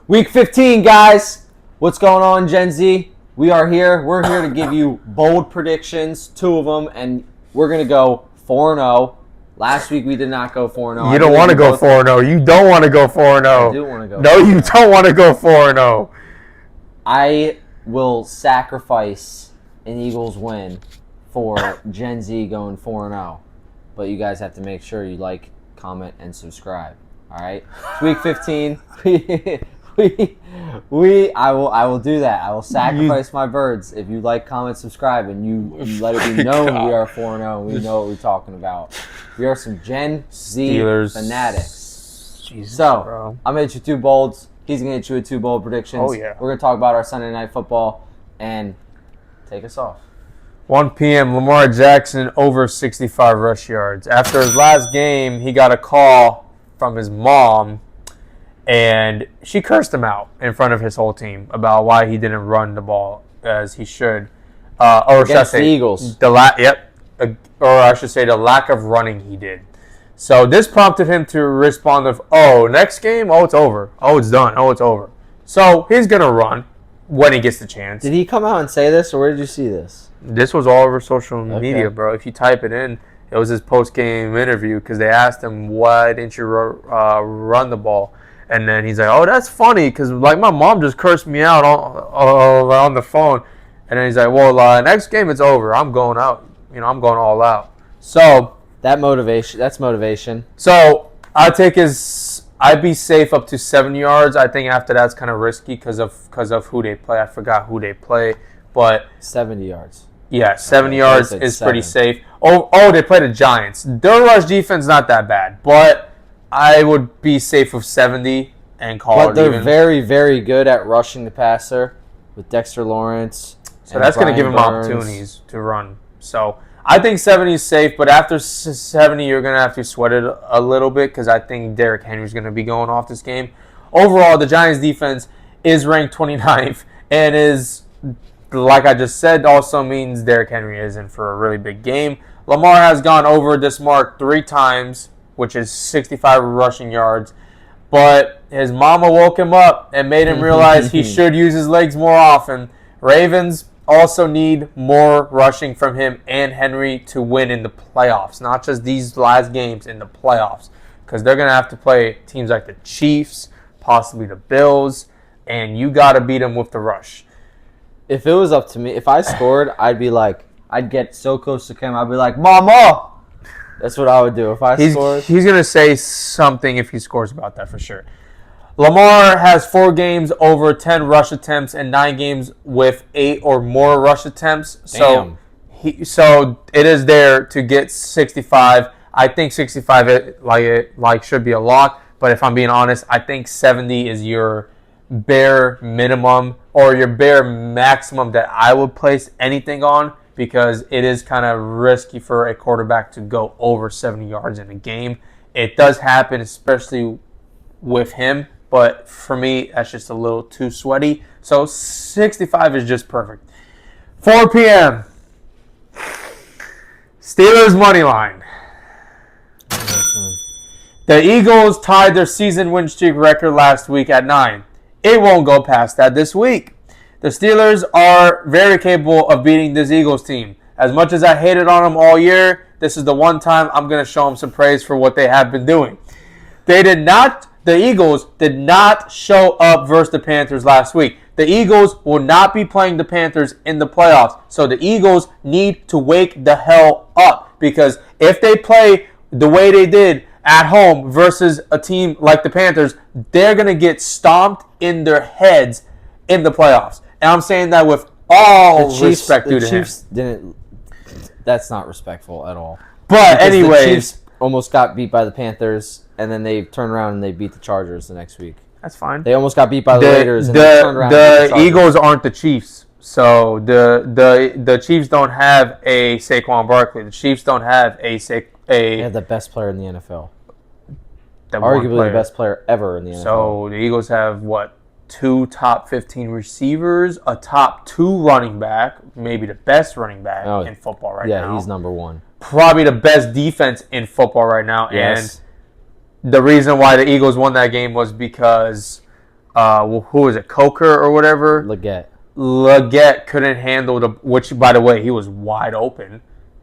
Week 15, guys. What's going on, Gen Z? We are here. We're here to give you bold predictions, 2 of them, and we're going to go 4-0. Last week we did not go 4-0. You don't want to go 4-0. You don't want to go 4-0. I do want to go. No, you don't want to go 4-0. I will sacrifice an Eagles win for Gen Z going 4-0. But you guys have to make sure you like, comment, and subscribe. All right? It's week 15. I will do that. I will sacrifice my birds if you like, comment, subscribe, and you let it be known we are 4-0 and we know what we're talking about. We are some Gen Z Steelers fanatics. Jesus, so, bro. I'm going to hit you 2 bolds. He's going to hit you with 2 bold predictions. Oh, yeah. We're going to talk about our Sunday Night Football and take us off. 1 p.m., Lamar Jackson over 65 rush yards. After his last game, he got a call from his mom, and she cursed him out in front of his whole team about why he didn't run the ball as he should. Or should I say, the Eagles. Or I should say the lack of running he did. So this prompted him to respond with, next game? Oh, it's over. Oh, it's done. Oh, it's over. So he's going to run when he gets the chance. Did he come out and say this, or where did you see this? This was all over social media, bro. If you type it in, it was his post-game interview because they asked him, why didn't you run the ball? And then he's like, oh, that's funny because, like, my mom just cursed me out on the phone. And then he's like, well, next game it's over. I'm going out. I'm going all out. So that's motivation. So I'd be safe up to 7 yards. I think after that's kind of risky because of who they play. I forgot who they play, but 70 yards. Yeah, 70 yards is pretty safe. Oh, they play the Giants. Their rush defense not that bad, but I would be safe with 70 and call it even. But they're very, very good at rushing the passer with Dexter Lawrence. So that's going to give him opportunities to run. So I think 70 is safe, but after 70, you're going to have to sweat it a little bit because I think Derrick Henry's going to be going off this game. Overall, the Giants' defense is ranked 29th and is, like I just said, also means Derrick Henry is in for a really big game. Lamar has gone over this mark 3 times, which is 65 rushing yards. But his mama woke him up and made him realize he should use his legs more often. Ravens also need more rushing from him and Henry to win in the playoffs, not just these last games, in the playoffs, because they're going to have to play teams like the Chiefs, possibly the Bills, and you got to beat them with the rush. If it was up to me, if I scored, I'd get so close to Kim, I'd be like, Mama! That's what I would do if I scored. He's going to say something if he scores about that for sure. Lamar has 4 games over 10 rush attempts and 9 games with 8 or more rush attempts. Damn. So it is there to get 65. I think 65 should be a lock, but if I'm being honest, I think 70 is your bare minimum or your bare maximum that I would place anything on, because it is kind of risky for a quarterback to go over 70 yards in a game. It does happen, especially with him, but for me, that's just a little too sweaty. So 65 is just perfect. 4 p.m. Steelers money line. The Eagles tied their season win streak record last week at 9. It won't go past that this week. The Steelers are very capable of beating this Eagles team. As much as I hated on them all year, this is the one time I'm going to show them some praise for what they have been doing. The Eagles did not show up versus the Panthers last week. The Eagles will not be playing the Panthers in the playoffs. So the Eagles need to wake the hell up, because if they play the way they did at home versus a team like the Panthers, they're going to get stomped in their heads in the playoffs. And I'm saying that with all respect due to him. The Chiefs that's not respectful at all. But anyways, the Chiefs almost got beat by the Panthers, and then they turned around and they beat the Chargers the next week. That's fine. They almost got beat by the Raiders, and they turned around and beat the Chargers. Eagles aren't the Chiefs. So the Chiefs don't have a Saquon Barkley. The Chiefs don't have They have the best player in the NFL. Arguably the best player ever in the NFL. So the Eagles have, 2 top 15 receivers, a top 2 running back, maybe the best running back in football right now. Yeah, he's number 1. Probably the best defense in football right now. Yes. And the reason why the Eagles won that game was because who was it, Coker or whatever? Leggett couldn't handle which, by the way, he was wide open.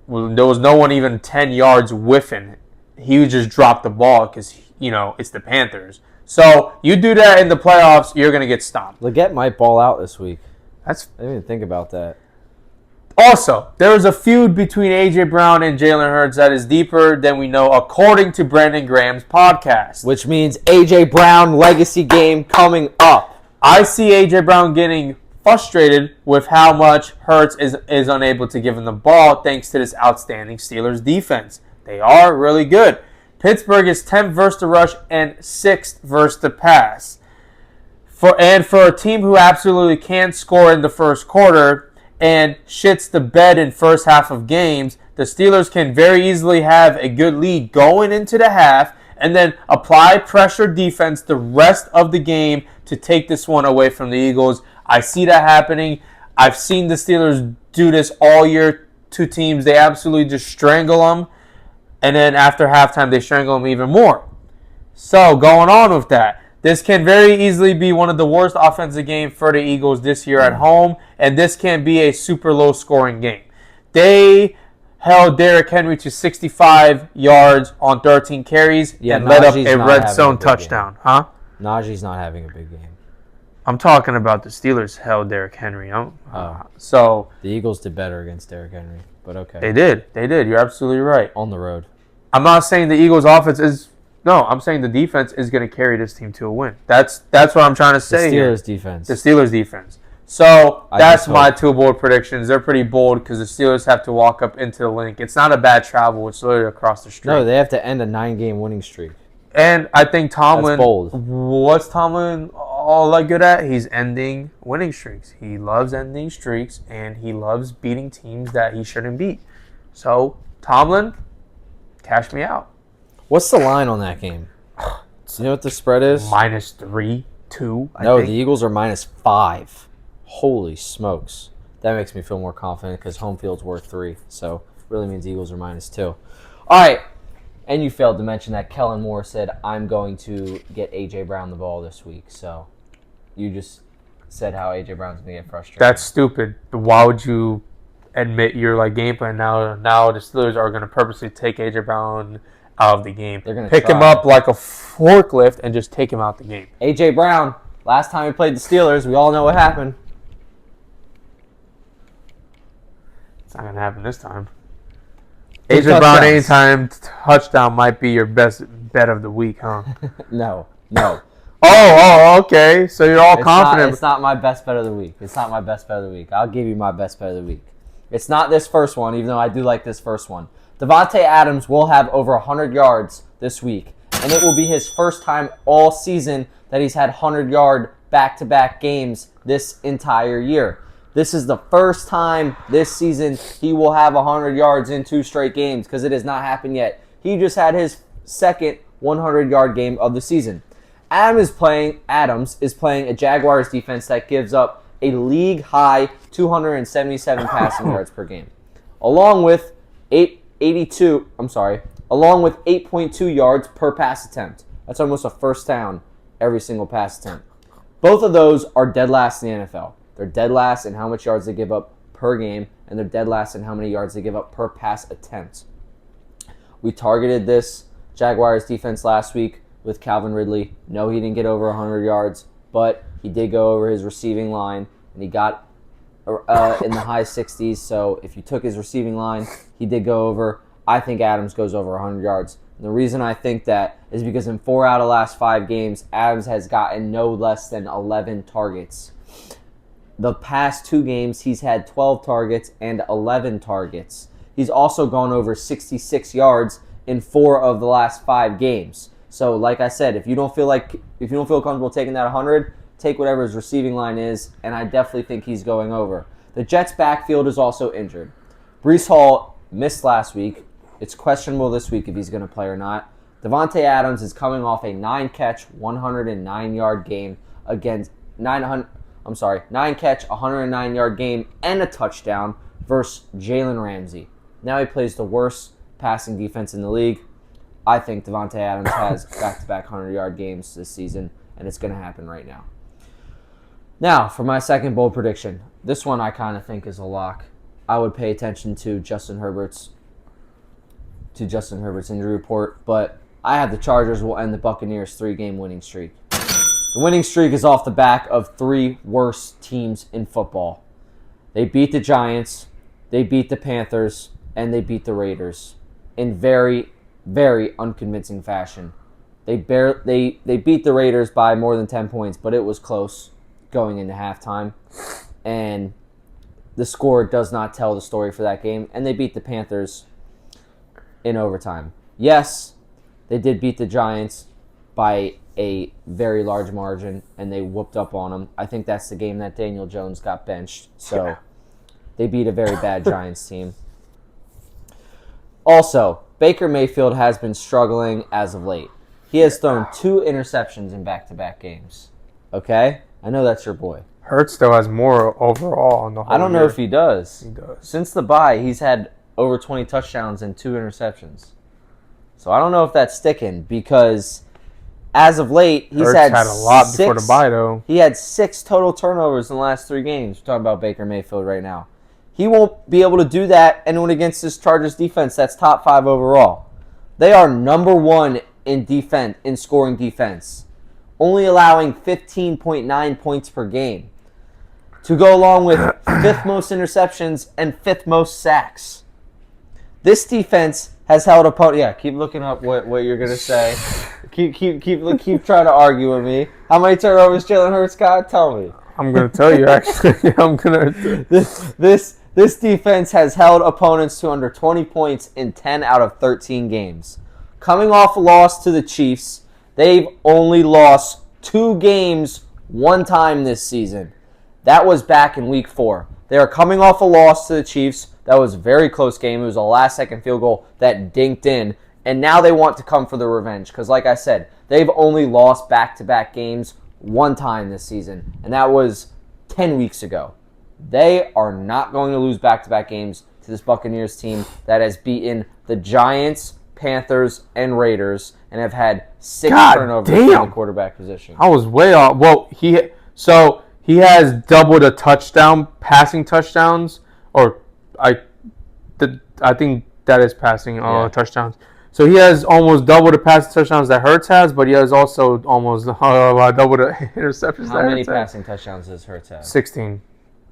There was no one even 10 yards whiffing. He just dropped the ball because, it's the Panthers. So you do that in the playoffs, you're going to get stomped. Leggett might ball out this week. I didn't even think about that. Also, there is a feud between A.J. Brown and Jalen Hurts that is deeper than we know, according to Brandon Graham's podcast. Which means A.J. Brown legacy game coming up. I see A.J. Brown getting frustrated with how much Hurts is unable to give him the ball thanks to this outstanding Steelers defense. They are really good. Pittsburgh is 10th versus the rush and 6th versus the pass. For a team who absolutely can't score in the first quarter and shits the bed in first half of games, the Steelers can very easily have a good lead going into the half and then apply pressure defense the rest of the game to take this one away from the Eagles. I see that happening. I've seen the Steelers do this all year. Two teams, they absolutely just strangle them. And then after halftime, they strangle them even more. So, going on with that, this can very easily be one of the worst offensive games for the Eagles this year at home, and this can be a super low-scoring game. They held Derrick Henry to 65 yards on 13 carries and led up a red zone touchdown. Huh? Najee's not having a big game. I'm talking about the Steelers held Derrick Henry. So the Eagles did better against Derrick Henry, but okay. They did. You're absolutely right. On the road. I'm not saying the Eagles' offense is... No, I'm saying the defense is going to carry this team to a win. That's what I'm trying to say. The Steelers' defense. So that's my two bold predictions. They're pretty bold because the Steelers have to walk up into the link. It's not a bad travel. It's literally across the street. No, they have to end a 9-game winning streak. And I think Tomlin... That's bold. What's Tomlin all that good at? He's ending winning streaks. He loves ending streaks, and he loves beating teams that he shouldn't beat. So, Tomlin, cash me out. What's the line on that game? Do you know what the spread is? -3, 2. No, the Eagles are -5. Holy smokes. That makes me feel more confident because home field's worth 3. So, really means Eagles are -2. All right. And you failed to mention that Kellen Moore said, I'm going to get A.J. Brown the ball this week. So, you just said how A.J. Brown's going to get frustrated. That's stupid. Why would you admit your game plan now the Steelers are going to purposely take A.J. Brown out of the game? They're going to pick him up like a forklift and just take him out the game. A.J. Brown, last time we played the Steelers, we all know what happened. It's not going to happen this time. A.J. Brown anytime touchdown might be your best bet of the week, huh? No. Oh, okay. So you're all confident. It's not my best bet of the week. I'll give you my best bet of the week. It's not this first one, even though I do like this first one. Davante Adams will have over 100 yards this week, and it will be his first time all season that he's had 100-yard back-to-back games this entire year. This is the first time this season he will have 100 yards in 2 straight games because it has not happened yet. He just had his second 100-yard game of the season. Adams is playing a Jaguars defense that gives up a league-high 277 passing yards per game, along with 8.2 yards per pass attempt. That's almost a first down every single pass attempt. Both of those are dead last in the NFL. They're dead last in how much yards they give up per game, and they're dead last in how many yards they give up per pass attempt. We targeted this Jaguars defense last week with Calvin Ridley. No, he didn't get over 100 yards, but he did go over his receiving line, and he got in the high 60s. So if you took his receiving line, he did go over. I think Adams goes over 100 yards. And the reason I think that is because in 4 out of the last 5 games, Adams has gotten no less than 11 targets. The past 2 games, he's had 12 targets and 11 targets. He's also gone over 66 yards in 4 of the last 5 games. So, like I said, if you don't feel comfortable taking that 100, take whatever his receiving line is, and I definitely think he's going over. The Jets' backfield is also injured. Breece Hall missed last week. It's questionable this week if he's going to play or not. Davante Adams is coming off a 9-catch, 109-yard game against 9-catch, 109-yard game and a touchdown versus Jalen Ramsey. Now he plays the worst passing defense in the league. I think Davante Adams has back-to-back 100-yard games this season, and it's going to happen right now. Now, for my second bold prediction. This one I kind of think is a lock. I would pay attention to Justin Herbert's injury report, but I have the Chargers will end the Buccaneers' 3-game winning streak. The winning streak is off the back of 3 worst teams in football. They beat the Giants, they beat the Panthers, and they beat the Raiders in very, very unconvincing fashion. They beat the Raiders by more than 10 points, but it was close going into halftime. And the score does not tell the story for that game. And they beat the Panthers in overtime. Yes, they did beat the Giants by a very large margin, and they whooped up on them. I think that's the game that Daniel Jones got benched. So they beat a very bad Giants team. Also, Baker Mayfield has been struggling as of late. He has thrown 2 interceptions in back-to-back games. Okay? I know that's your boy. Hurts still has more overall on the whole I don't know year. if he does. He does. Since the bye, he's had over 20 touchdowns and 2 interceptions. So I don't know if that's sticking because as of late, he's Hurts had a lot before the bye, though. He had 6 total turnovers in the last 3 games. We're talking about Baker Mayfield right now. He won't be able to do that anyone against this Chargers defense that's top 5 overall. They are number 1 in scoring defense, only allowing 15.9 points per game, to go along with 5th most interceptions and 5th most sacks. This defense has held opponents. Yeah, keep looking up what you're gonna say. Keep trying to argue with me. How many turnovers Jalen Hurts got? Tell me. I'm gonna tell you. Actually, I'm gonna. This defense has held opponents to under 20 points in 10 out of 13 games. Coming off a loss to the Chiefs, they've only lost 2 games one time this season. That was back in Week 4. They are coming off a loss to the Chiefs. That was a very close game. It was a last-second field goal that dinked in. And now they want to come for the revenge. Because like I said, they've only lost back-to-back games one time this season. And that was 10 weeks ago. They are not going to lose back-to-back games to this Buccaneers team that has beaten the Giants, Panthers, and Raiders and have had 6 turnovers in the quarterback position. I was way off. Well, he has double the passing touchdowns, or I think that is passing touchdowns. So he has almost double the passing touchdowns that Hurts has, but he has also almost double the interceptions. How many passing touchdowns does Hurts have? 16.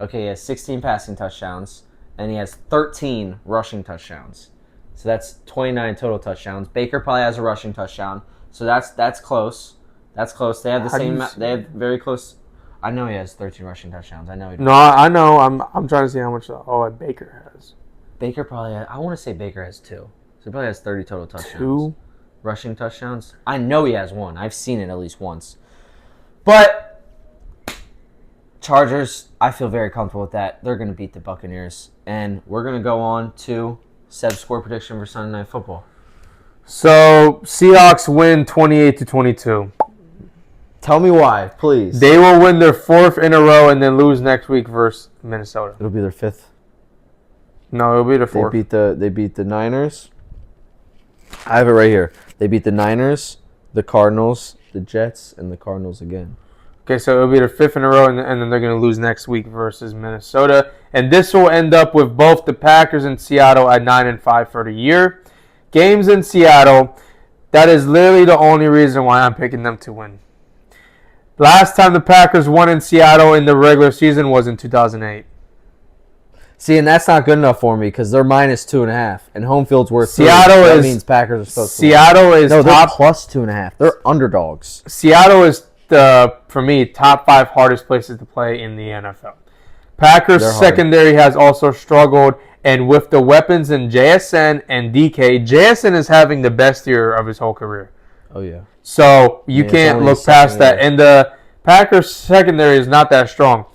Okay, he has 16 passing touchdowns, and he has 13 rushing touchdowns. So that's 29 total touchdowns. Baker probably has a rushing touchdown, so that's close. That's close. They have the same. They have very close. I know he has 13 rushing touchdowns. I know he does. No, I know. I'm trying to see how much Baker has. Baker probably. I want to say Baker has 2. So he probably has 30 total touchdowns. 2 rushing touchdowns. I know he has 1. I've seen it at least once. But Chargers, I feel very comfortable with that. They're going to beat the Buccaneers. And we're going to go on to Seb's score prediction for Sunday Night Football. So, Seahawks win 28-22. Tell me why, please. They will win their 4th in a row and then lose next week versus Minnesota. It'll be their 5th. No, it'll be their 4th. They beat the Niners. I have it right here. They beat the Niners, the Cardinals, the Jets, and the Cardinals again. Okay, so it'll be their 5th in a row, and then they're going to lose next week versus Minnesota. And this will end up with both the Packers and Seattle at 9-5 for the year. Games in Seattle, that is literally the only reason why I'm picking them to win. Last time the Packers won in Seattle in the regular season was in 2008. See, and that's not good enough for me because they're minus 2.5, and home field's worth 3. Seattle that is means Packers are supposed Seattle to win. is no, top they're plus 2.5. They're underdogs. Seattle is for me top 5 hardest places to play in the NFL. Packers secondary has also struggled, and with the weapons in JSN and DK, JSN is having the best year of his whole career. Oh yeah. So you can't look past that. And the Packers secondary is not that strong.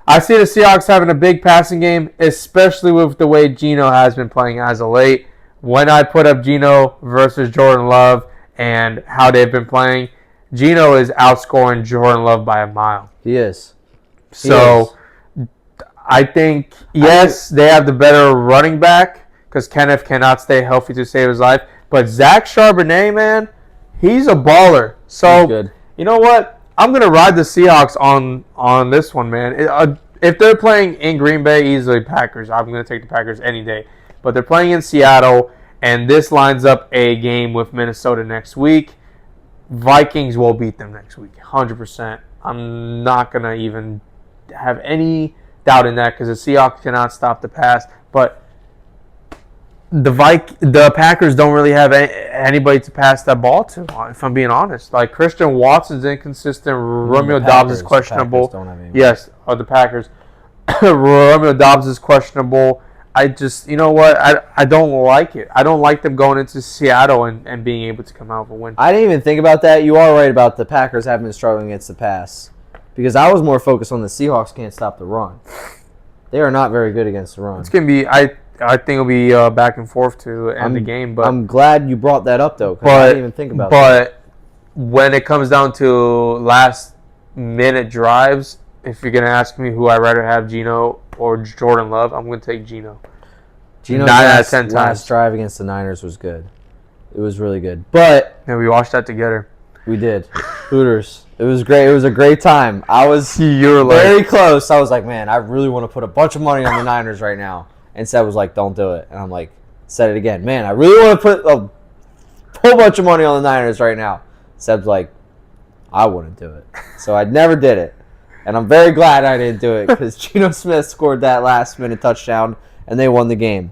I see the Seahawks having a big passing game, especially with the way Geno has been playing as of late. When I put up Geno versus Jordan Love and how they've been playing, Geno is outscoring Jordan Love by a mile. He is. So I think, yes, they have the better running back because Kenneth cannot stay healthy to save his life. But Zach Charbonnet, man, he's a baller. So, good. You know what? I'm gonna ride the Seahawks on this one, man. If they're playing in Green Bay, easily Packers. I'm gonna take the Packers any day. But they're playing in Seattle, and this lines up a game with Minnesota next week. Vikings will beat them next week, 100%. I'm not gonna even have any doubt in that because the Seahawks cannot stop the pass. But the Packers don't really have anybody to pass that ball to, if I'm being honest. Like, Christian Watson's inconsistent. Romeo Dobbs is questionable. Yes, the Packers. Romeo Dobbs is questionable. I just, you know what? I don't like it. I don't like them going into Seattle and being able to come out with a win. I didn't even think about that. You are right about the Packers having been struggling against the pass. Because I was more focused on the Seahawks can't stop the run. They are not very good against the run. It's going to be, I think it'll be back and forth to end the game. But I'm glad you brought that up, though, because I didn't even think about that. But when it comes down to last-minute drives, if you're going to ask me who I'd rather have, Geno or Jordan Love, I'm going to take Geno. Geno's last drive against the Niners was good. It was really good. But yeah, we watched that together. We did. Hooters. It was great. It was a great time. I was very close. I was like, man, I really want to put a bunch of money on the Niners right now. And Seb was like, don't do it. And I'm like, said it again. Man, I really want to put a whole bunch of money on the Niners right now. Seb's like, I wouldn't do it. So I never did it. And I'm very glad I didn't do it because Geno Smith scored that last-minute touchdown, and they won the game.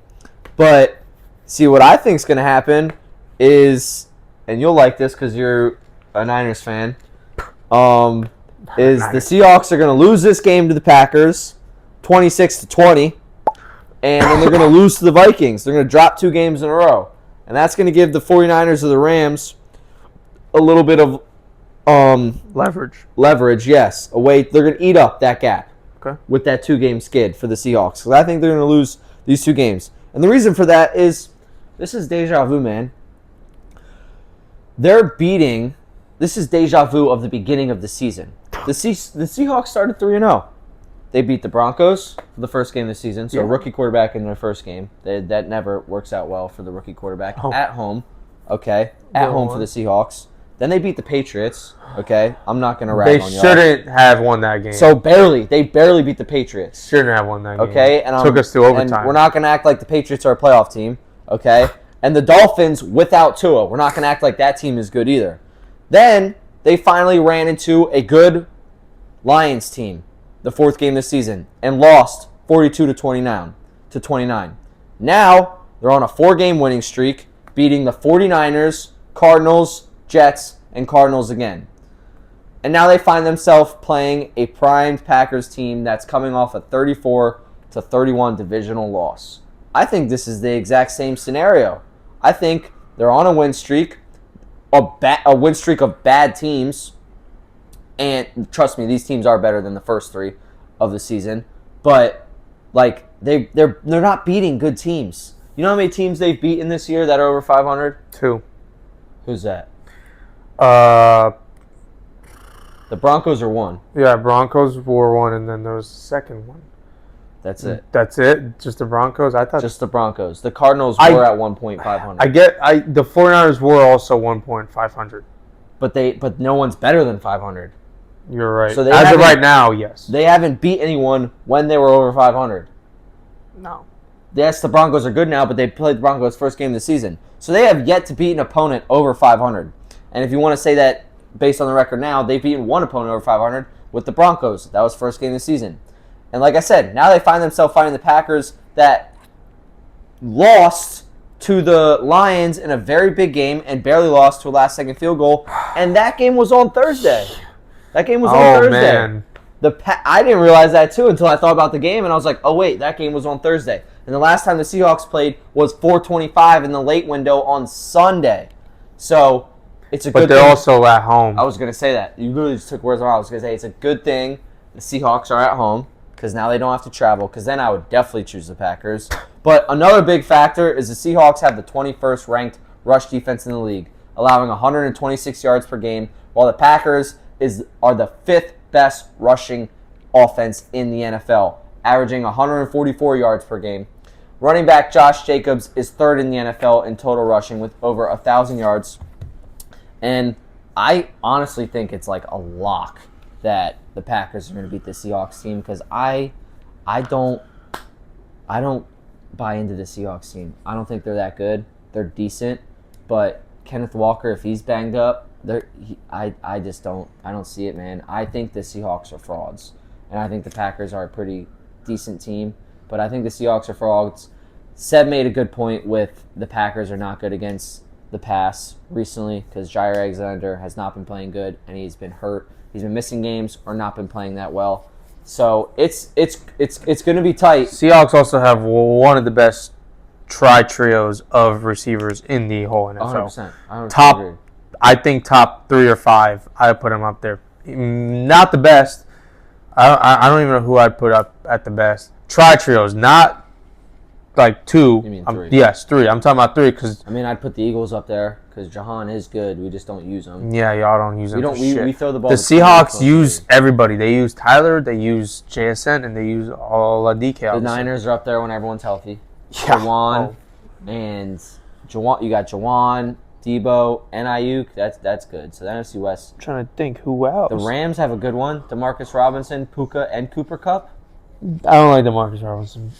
But see, what I think is going to happen is, and you'll like this because you're a Niners fan, is the Seahawks are going to lose this game to the Packers, 26-20, and then they're going to lose to the Vikings. They're going to drop 2 games in a row. And that's going to give the 49ers or the Rams a little bit of leverage, yes. They're going to eat up that gap with that 2-game skid for the Seahawks. Because I think they're going to lose these 2 games. And the reason for that is, this is deja vu, man. This is deja vu of the beginning of the season. The Seahawks started 3-0. They beat the Broncos for the first game of the season. So rookie quarterback in their first game. That never works out well for the rookie quarterback. At home. Okay. At home for the Seahawks. Then they beat the Patriots. Okay. I'm not going to rag on y'all. They shouldn't have won that game. So barely. They barely beat the Patriots. Shouldn't have won that game. Okay. And took us to overtime. And we're not going to act like the Patriots are a playoff team. Okay. And the Dolphins without Tua. We're not going to act like that team is good either. Then they finally ran into a good Lions team, the 4th game this season, and lost 42-29. Now they're on a 4-game winning streak, beating the 49ers, Cardinals, Jets, and Cardinals again. And now they find themselves playing a primed Packers team that's coming off a 34-31 divisional loss. I think this is the exact same scenario. I think they're on a win streak, a win streak of bad teams, and trust me, these teams are better than the first 3 of the season. But like they're not beating good teams. You know how many teams they've beaten this year that are over 500? 2. Who's that? The Broncos are 1. Yeah, Broncos were 1, and then there was the second one. That's it. That's it? Just the Broncos? I thought just the Broncos. The Cardinals were at 1.500. The 49ers were also 1.500. But no one's better than 500. You're right. So as of right now, yes. They haven't beat anyone when they were over 500. No. Yes, the Broncos are good now, but they played the Broncos first game of the season. So they have yet to beat an opponent over 500. And if you want to say that based on the record now, they've beaten one opponent over 500 with the Broncos. That was first game of the season. And like I said, now they find themselves fighting the Packers that lost to the Lions in a very big game and barely lost to a last-second field goal. And that game was on Thursday. That game was on Thursday. Man. I didn't realize that, too, until I thought about the game. And I was like, oh, wait, that game was on Thursday. And the last time the Seahawks played was 4:25 in the late window on Sunday. So it's a good thing. But they're also at home. I was going to say that. You literally just took words out. I was going to say it's a good thing the Seahawks are at home because now they don't have to travel, because then I would definitely choose the Packers. But another big factor is the Seahawks have the 21st ranked rush defense in the league, allowing 126 yards per game, while the Packers are the 5th best rushing offense in the NFL, averaging 144 yards per game. Running back Josh Jacobs is 3rd in the NFL in total rushing with over 1,000 yards. And I honestly think it's like a lock that the Packers are going to beat the Seahawks team because I don't buy into the Seahawks team. I don't think they're that good. They're decent, but Kenneth Walker, if he's banged up, I don't see it, man. I think the Seahawks are frauds, and I think the Packers are a pretty decent team, but I think the Seahawks are frauds. Seb made a good point with the Packers are not good against the pass recently because Jair Alexander has not been playing good and he's been hurt. He's been missing games or not been playing that well. So it's going to be tight. Seahawks also have one of the best trios of receivers in the whole NFL. 100%. I think top 3 or 5. I put them up there. Not the best. I don't even know who I'd put up at the best. Trios, not like 2. You mean 3? Yes, 3. I'm talking about 3 because I'd put the Eagles up there because Jahan is good. We just don't use him. Yeah, y'all don't use him. We throw the ball. The Seahawks use everybody. They use Tyler, they use JSN, and they use Oladike. The Niners are up there when everyone's healthy. Yeah. Jawan and Jawan. You got Jawan, Debo, and Ayuk. That's good. So the NFC West. I'm trying to think who else. The Rams have a good one. DeMarcus Robinson, Puka, and Cooper Kupp. I don't like DeMarcus Robinson.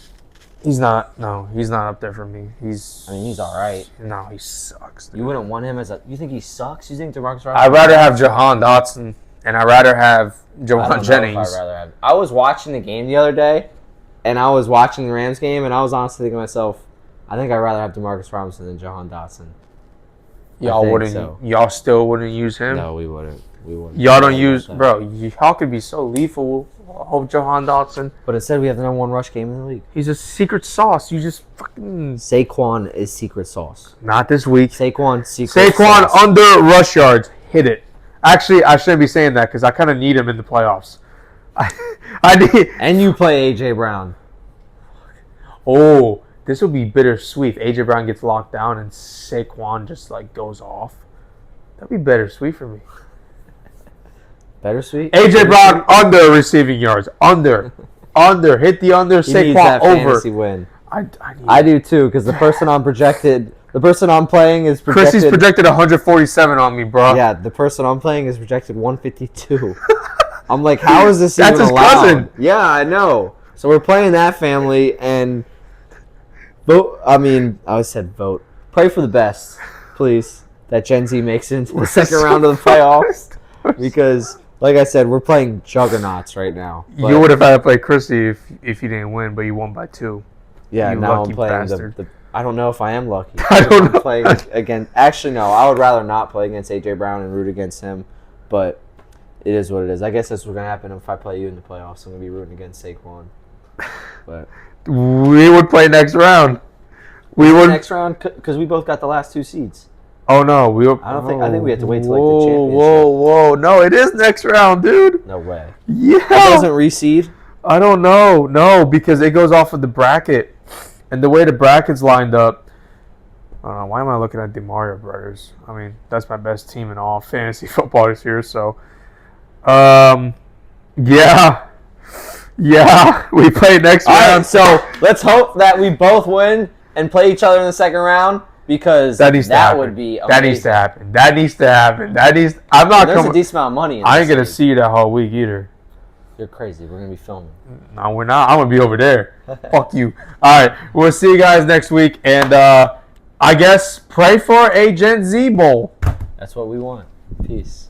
He's not up there for me. He's all right. No, he sucks. Dude. You wouldn't want him you think he sucks? You think DeMarcus Robinson? I'd rather have Jahan Dotson, and I'd rather have Jawan Jennings. I was watching the game the other day, and I was watching the Rams game, and I was honestly thinking to myself, I think I'd rather have DeMarcus Robinson than Jahan Dotson. Y'all still wouldn't use him? No, we wouldn't. Y'all don't use, bro. Y'all could be so lethal. Hope Jahan Dotson. But instead, we have the number 1 rush game in the league. He's a secret sauce. You just fucking. Saquon is secret sauce. Not this week. Saquon sauce. Under rush yards. Hit it. Actually, I shouldn't be saying that because I kind of need him in the playoffs. I need. And you play A.J. Brown. Oh, this will be bittersweet. A.J. Brown gets locked down and Saquon just like goes off. That'd be bittersweet for me. Bittersweet? A.J. Brown under receiving yards. Under. Hit the under. He needs Saquon that over. Fantasy win. I do too because the person I'm playing is projected. Chrissy's projected 147 on me, bro. Yeah, the person I'm playing is projected 152. I'm like, how is this That's even his allowed? cousin. Yeah, I know. So we're playing that family and vote. I said vote. Pray for the best, please, that Gen Z makes it into the second round of the playoffs because. Like I said, we're playing juggernauts right now. You would have had to play Chrissy if you didn't win, but you won by 2. Yeah, you now I'm playing bastard. I don't know if I am lucky. I don't know. Playing against. Actually, no. I would rather not play against A.J. Brown and root against him. But it is what it is. I guess that's what's gonna happen if I play you in the playoffs. I'm gonna be rooting against Saquon. But we would play next round. We would next round because we both got the last 2 seeds. Oh no, I think we have to wait till like the championship. Whoa! No, it is next round, dude. No way. Yeah. It doesn't reseed. I don't know. No, because it goes off of the bracket, and the way the bracket's lined up. Why am I looking at the Mario Brothers? That's my best team in all fantasy football this year. So, yeah, we play next round. Right, so let's hope that we both win and play each other in the second round. Because that would be amazing. That needs to happen. I'm not. There's a decent amount of money. I ain't gonna see you that whole week either. You're crazy. We're gonna be filming. No, we're not. I'm gonna be over there. Fuck you. All right, we'll see you guys next week, and I guess pray for a Gen Z bowl. That's what we want. Peace.